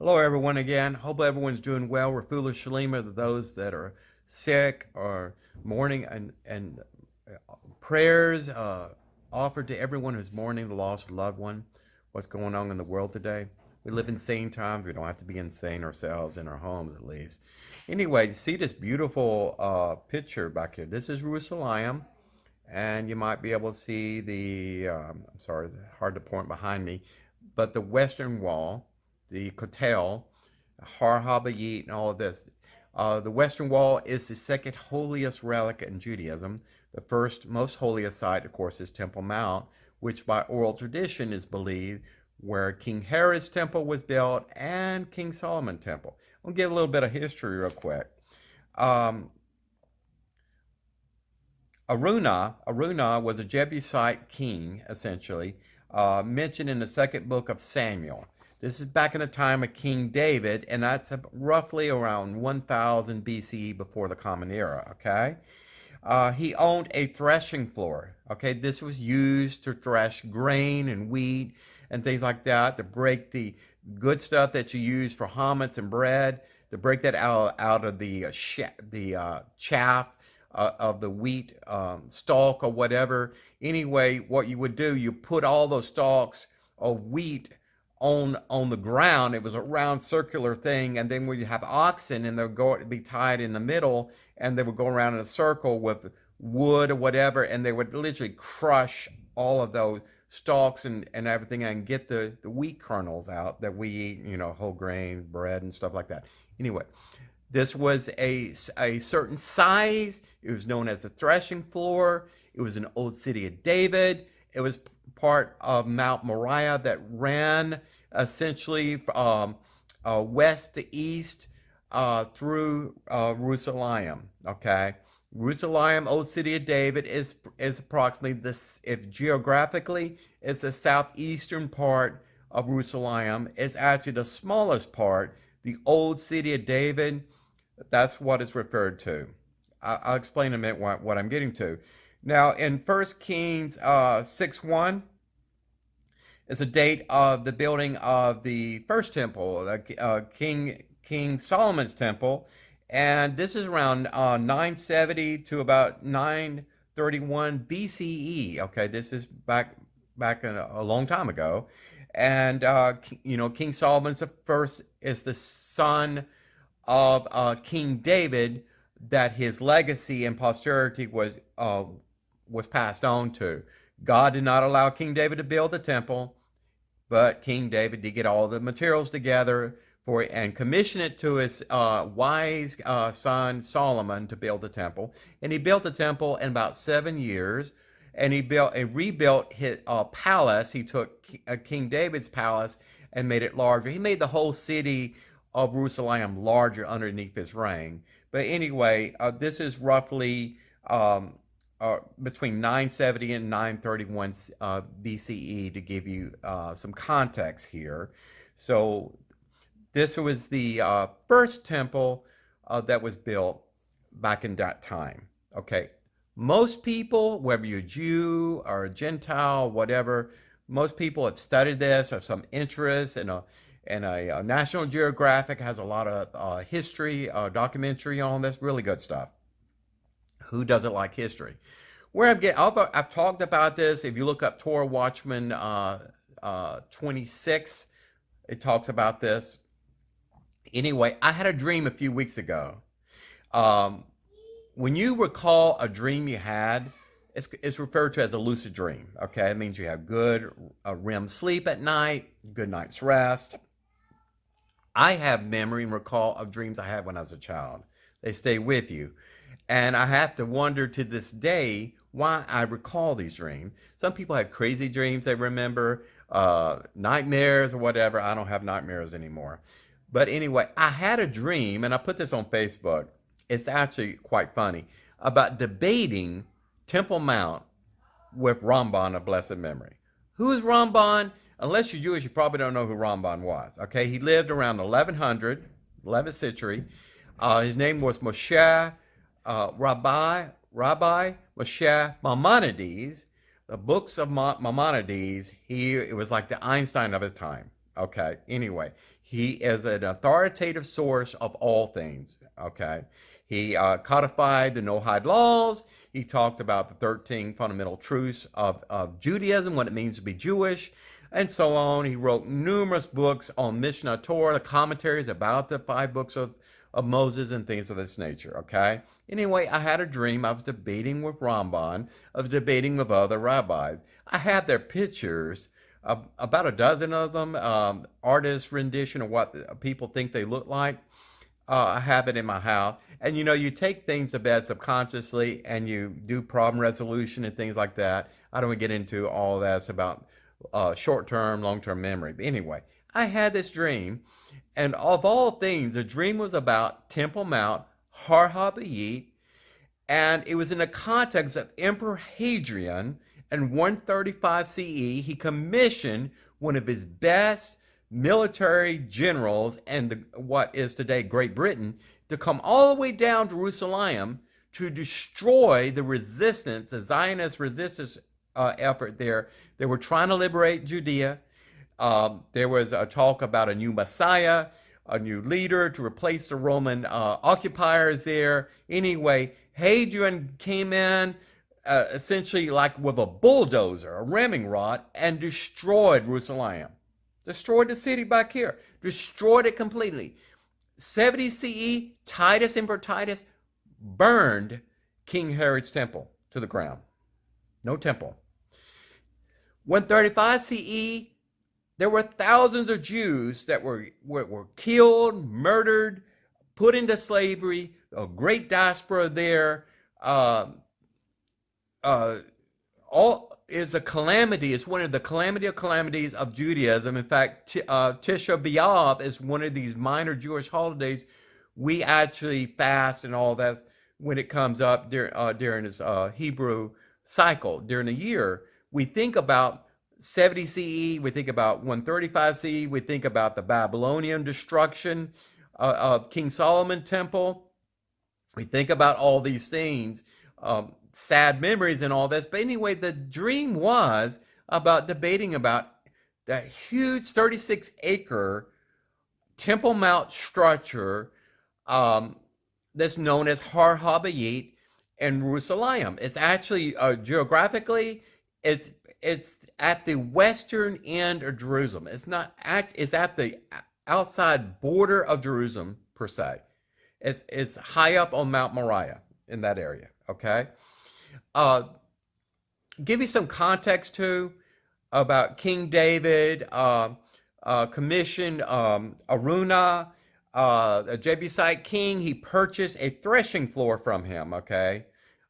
Hello, everyone, again. Hope everyone's doing well. Refuah Shalima to those that are sick or mourning, and prayers offered to everyone who's mourning the loss of a loved one. What's going on in the world today? We live in insane times. We don't have to be insane ourselves in our homes, at least. Anyway, you see this beautiful picture back here. This is Jerusalem, and you might be able to see I'm sorry, hard to point behind me, but the Western Wall, the Kotel, Har HaBayit, and all of this. The Western Wall is the second holiest relic in Judaism. The first, most holiest site, of course, is Temple Mount, which by oral tradition is believed where King Herod's temple was built and King Solomon's temple. I'll give a little bit of history real quick. Um, Aruna was a Jebusite king, essentially, mentioned in the second book of Samuel. This is back in the time of King David, and that's roughly around 1000 BCE before the Common Era, okay? He owned a threshing floor, okay? This was used to thresh grain and wheat and things like that, to break the good stuff that you use for hametz and bread, to break that out of the chaff of the wheat stalk or whatever. Anyway, what you would do, you put all those stalks of wheat on the ground. It was a round circular thing, and then when you have oxen, and they'll be tied in the middle, and they would go around in a circle with wood or whatever, and they would literally crush all of those stalks and everything, and get the wheat kernels out that we eat, whole grain bread and stuff like that. Anyway, this was a certain size. It was known as the threshing floor. It was an old city of David. It was part of Mount Moriah that ran essentially west to east through Jerusalem. Okay, Jerusalem, old city of David, is approximately this. If geographically, it's the southeastern part of Jerusalem. It's actually the smallest part. The old city of David. That's what it's referred to. I'll explain in a minute what I'm getting to. Now, in 1 Kings 6:1, it's a date of the building of the first temple, King Solomon's temple, and this is around 970 to about 931 BCE. Okay, this is back a long time ago, and King Solomon's the first is the son of King David, that his legacy and posterity was passed on to. God did not allow King David to build the temple, but King David did get all the materials together for it and commission it to his wise son Solomon to build the temple. And he built the temple in about 7 years, and he rebuilt his palace. He took King David's palace and made it larger. He made the whole city of Jerusalem larger underneath his reign. But anyway, this is roughly between 970 and 931 BCE, to give you some context here. So this was the first temple that was built back in that time. Okay, most people, whether you're a Jew or a Gentile, whatever, most people have studied this, have some interest in a National Geographic has a lot of history, documentary on this, really good stuff. Who doesn't like history? I've talked about this. If you look up Torah Watchman 26, it talks about this. Anyway, I had a dream a few weeks ago. When you recall a dream you had, it's referred to as a lucid dream. Okay, it means you have good REM sleep at night, good night's rest. I have memory and recall of dreams I had when I was a child. They stay with you. And I have to wonder to this day why I recall these dreams. Some people have crazy dreams they remember, nightmares or whatever. I don't have nightmares anymore. But anyway, I had a dream, and I put this on Facebook. It's actually quite funny, about debating Temple Mount with Ramban of blessed memory. Who is Ramban? Unless you're Jewish, you probably don't know who Ramban was. Okay, he lived around 1100, 11th century. His name was Moshe Rabbi Moshe Maimonides. The books of Maimonides. It was like the Einstein of his time. Okay, anyway, He is an authoritative source of all things. Okay. He codified the Noahide laws. He talked about the 13 fundamental truths of Judaism, what it means to be Jewish, and so on. He wrote numerous books on Mishnah Torah, the commentaries about the 5 books of Moses and things of this nature. Okay. Anyway, I had a dream. I was debating with Ramban. I was debating with other rabbis. I had their pictures, about a dozen of them, artist rendition of what people think they look like. I have it in my house. And you take things to bed subconsciously and you do problem resolution and things like that. I don't want to get into all that. It's about short term, long term memory. But anyway, I had this dream. And of all things, the dream was about Temple Mount, Har HaBayit, and it was in the context of Emperor Hadrian. In 135 CE, he commissioned one of his best military generals in what is today Great Britain to come all the way down to Jerusalem to destroy the resistance, the Zionist resistance effort there. They were trying to liberate Judea. There was a talk about a new Messiah, a new leader to replace the Roman occupiers there. Anyway, Hadrian came in essentially like with a bulldozer, a ramming rod, and destroyed Jerusalem. Destroyed the city back here. Destroyed it completely. 70 CE, Emperor Titus, burned King Herod's temple to the ground. No temple. 135 CE, there were thousands of Jews that were killed, murdered, put into slavery, a great diaspora there. All is a calamity. It's one of the calamity of calamities of Judaism. In fact, Tisha B'Av is one of these minor Jewish holidays. We actually fast and all that when it comes up during this Hebrew cycle during the year. We think about 70 CE, we think about 135 CE, we think about the Babylonian destruction of King Solomon's temple. We think about all these things, sad memories and all this. But anyway, the dream was about debating about that huge 36-acre Temple Mount structure that's known as Har HaBayit in Jerusalem. It's actually geographically, it's at the western end of Jerusalem. It's at the outside border of Jerusalem per se. It's high up on Mount Moriah in that area. Okay. Give you some context too about King David commissioned Aruna, a Jebusite king. He purchased a threshing floor from him. Okay.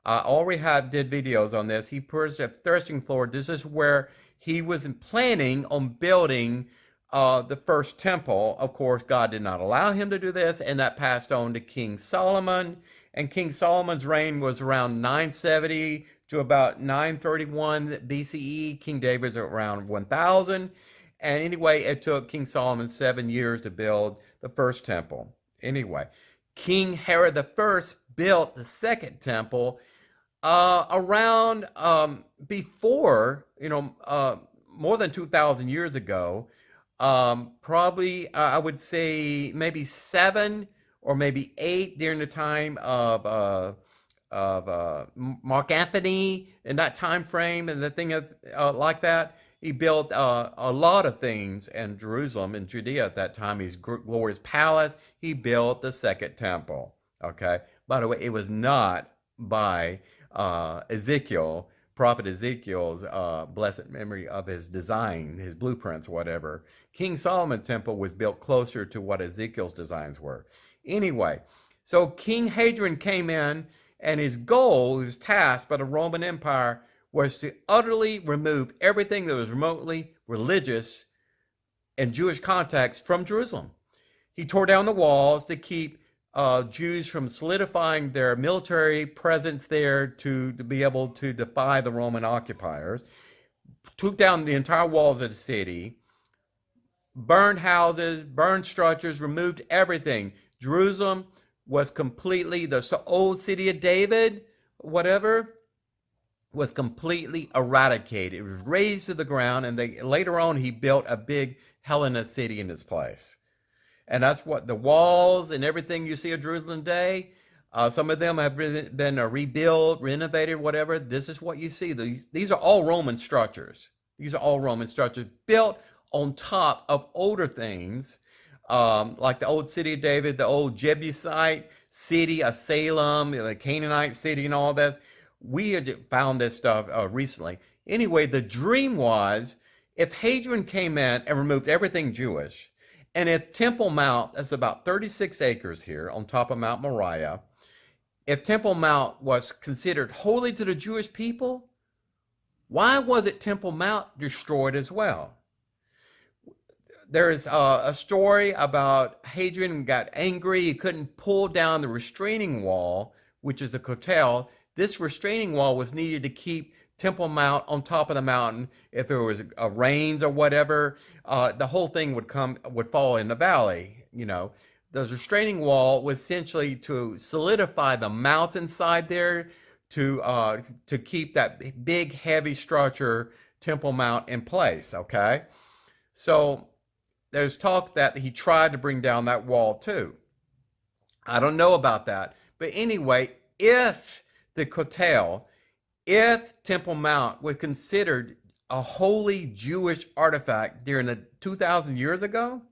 I already did videos on this. He purchased a threshing floor. This is where he was planning on building the first temple. Of course, God did not allow him to do this, and that passed on to King Solomon. And King Solomon's reign was around 970 to about 931 BCE. King David's around 1000. And anyway, it took King Solomon 7 years to build the first temple. Anyway, King Herod I built the second temple around before, more than 2,000 years ago. Probably, I would say maybe 7 or maybe 8 during the time of Mark Antony in that time frame and the thing like that. He built a lot of things in Jerusalem and Judea at that time. His glorious palace. He built the second temple. Okay. By the way, it was not by Ezekiel, Prophet Ezekiel's blessed memory of his design, his blueprints, whatever. King Solomon's temple was built closer to what Ezekiel's designs were. Anyway, so King Hadrian came in, and his goal, his task by the Roman Empire, was to utterly remove everything that was remotely religious and Jewish context from Jerusalem. He tore down the walls to keep Jews from solidifying their military presence there to be able to defy the Roman occupiers, took down the entire walls of the city, burned houses, burned structures, removed everything. Jerusalem was completely, the old city of David, whatever, was completely eradicated. It was razed to the ground, and later on he built a big Hellenist city in its place. And that's what the walls and everything you see of Jerusalem today. Some of them have been rebuilt, renovated, whatever. This is what you see. These are all Roman structures. These are all Roman structures built on top of older things, like the old city of David, the old Jebusite city of Salem, the Canaanite city, and all this. We had found this stuff recently. Anyway, the dream was if Hadrian came in and removed everything Jewish, and if Temple Mount, that's about 36 acres here on top of Mount Moriah, if Temple Mount was considered holy to the Jewish people, why wasn't Temple Mount destroyed as well? There's a story about Hadrian got angry. He couldn't pull down the restraining wall, which is the kotel. This restraining wall was needed to keep Temple Mount on top of the mountain. If there was rains or whatever, the whole thing would fall in the valley. You know, the restraining wall was essentially to solidify the mountainside there, to keep that big heavy structure Temple Mount in place. Okay, so there's talk that he tried to bring down that wall too. I don't know about that, but anyway, if the kotel, if Temple Mount was considered a holy Jewish artifact during the 2,000 years ago,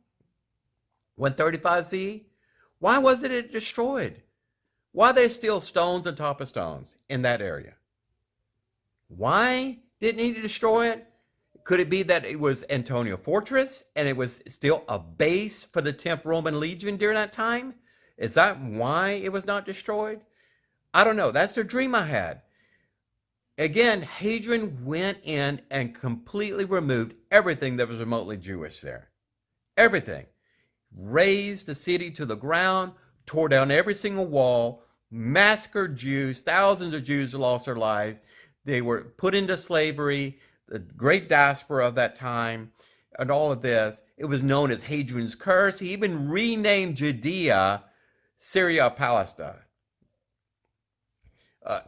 135 CE, why wasn't it destroyed? Why are there still stones on top of stones in that area? Why didn't he destroy it? Could it be that it was Antonia Fortress and it was still a base for the 10th Roman Legion during that time? Is that why it was not destroyed? I don't know. That's the dream I had. Again, Hadrian went in and completely removed everything that was remotely Jewish there. Everything. Razed the city to the ground, tore down every single wall, massacred Jews. Thousands of Jews lost their lives. They were put into slavery, the great diaspora of that time, and all of this. It was known as Hadrian's Curse. He even renamed Judea Syria Palestine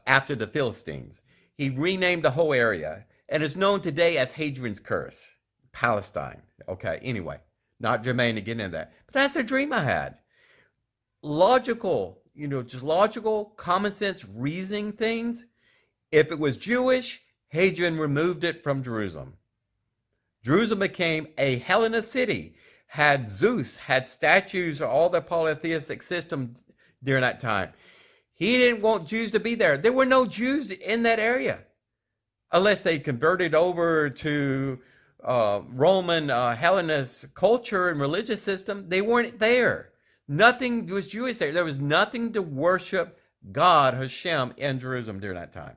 after the Philistines. He renamed the whole area, and it's known today as Hadrian's Curse, Palestine. Okay, anyway, not germane to get into that. But that's a dream I had. Logical, just logical, common sense reasoning things. If it was Jewish, Hadrian removed it from Jerusalem. Jerusalem became a Hellenist city, had Zeus, had statues, all the polytheistic system during that time. He didn't want Jews to be there. There were no Jews in that area unless they converted over to Roman Hellenist culture and religious system. They weren't there. Nothing was Jewish there. There was nothing to worship God, Hashem, in Jerusalem during that time.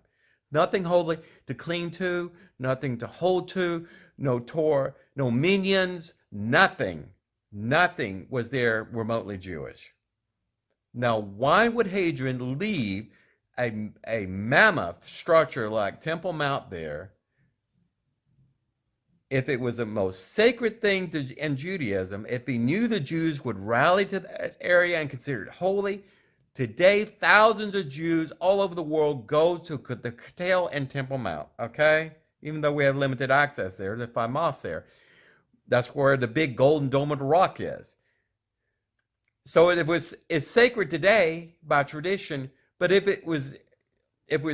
Nothing holy to cling to, nothing to hold to, no Torah, no minions, nothing. Nothing was there remotely Jewish. Now, why would Hadrian leave a mammoth structure like Temple Mount there if it was the most sacred thing in Judaism, if he knew the Jews would rally to that area and consider it holy? Today, thousands of Jews all over the world go to the Kotel and Temple Mount, okay? Even though we have limited access there, there's 5 mosques there. That's where the big golden dome of the rock is. So it's sacred today by tradition, but if it was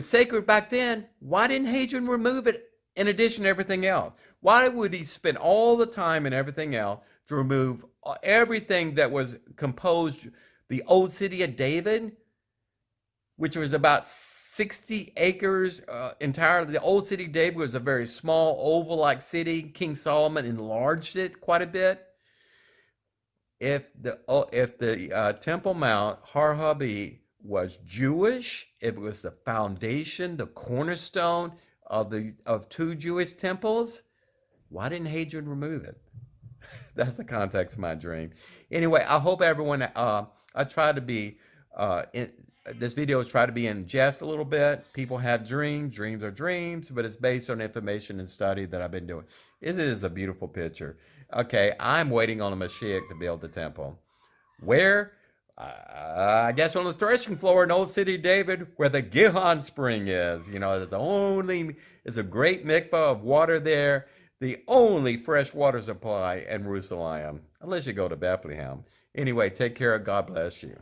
sacred back then, why didn't Hadrian remove it in addition to everything else? Why would he spend all the time and everything else to remove everything that was composed, the old city of David, which was about 60 acres entirely. The old city of David was a very small oval-like city. King Solomon enlarged it quite a bit. If the Temple Mount, Har Habi, was Jewish, if it was the foundation, the cornerstone of 2 Jewish temples, why didn't Hadrian remove it? That's the context of my dream. Anyway, I hope everyone, I try to be, this video is try to be in jest a little bit. People have dreams. Dreams are dreams, but it's based on information and study that I've been doing. It is a beautiful picture. Okay, I'm waiting on a Mashiach to build the temple. Where? I guess on the threshing floor in Old City David, where the Gihon spring is. It's a great mikvah of water there. The only fresh water supply in Jerusalem, unless you go to Bethlehem. Anyway, take care. God bless you.